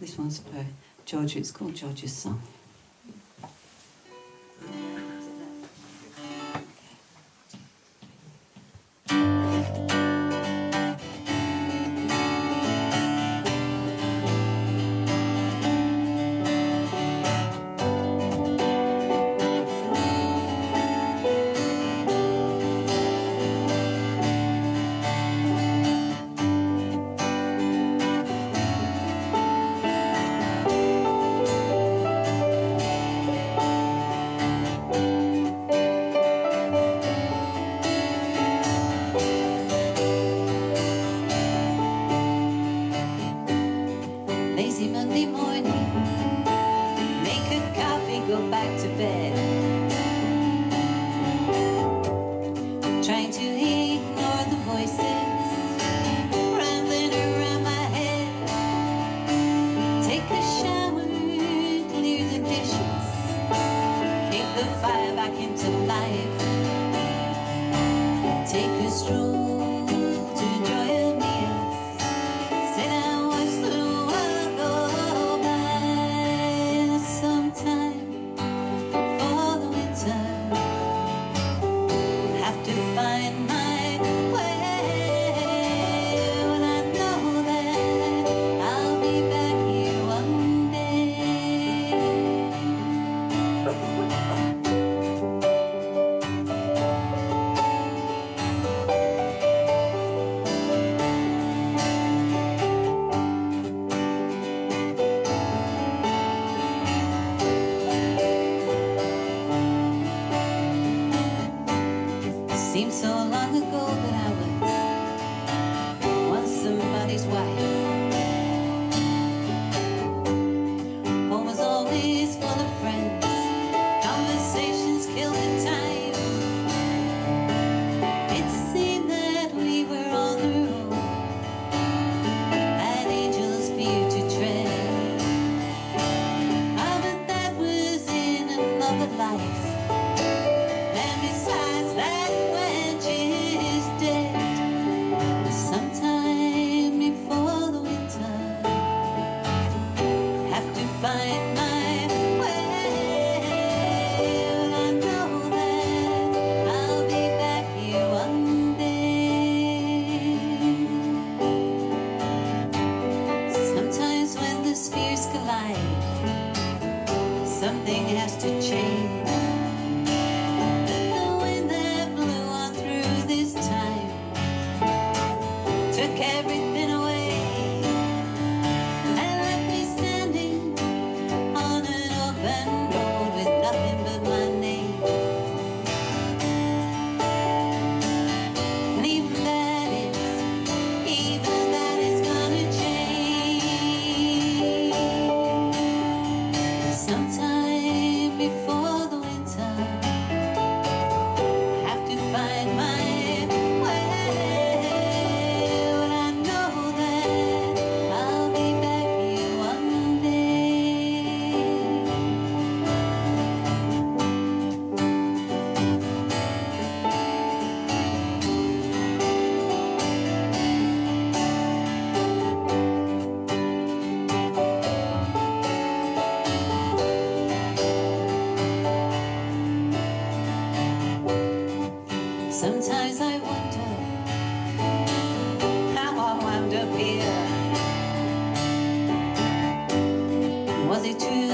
This one's for Georgia. It's called Georgia's Song. Lazy Monday morning, make a coffee, go back to bed. Trying to ignore the voices rambling around my head. Take a shower, clear the dishes, kick the fire back into life. Take a stroll to enjoy a meal. Sit down, watch the world go by. Sometime for the winter, have to find my way. But I know that I'll be back here one day. Seems so long ago that I was once somebody's wife. Home was always full of friends, conversations killed the time. It seemed that we were on the road, had angels fear to tread. Ah, but that was in another life. And besides that, is dead. Sometime before the winter, have to find my way. But I know that I'll be back here one day. Sometimes when the spheres collide, something has to change. Took everything away and left me standing on an open road with nothing but my name. And even that is gonna change. Sometime before the winter, have to find my way. Sometimes I wonder how I wound up here. Was it true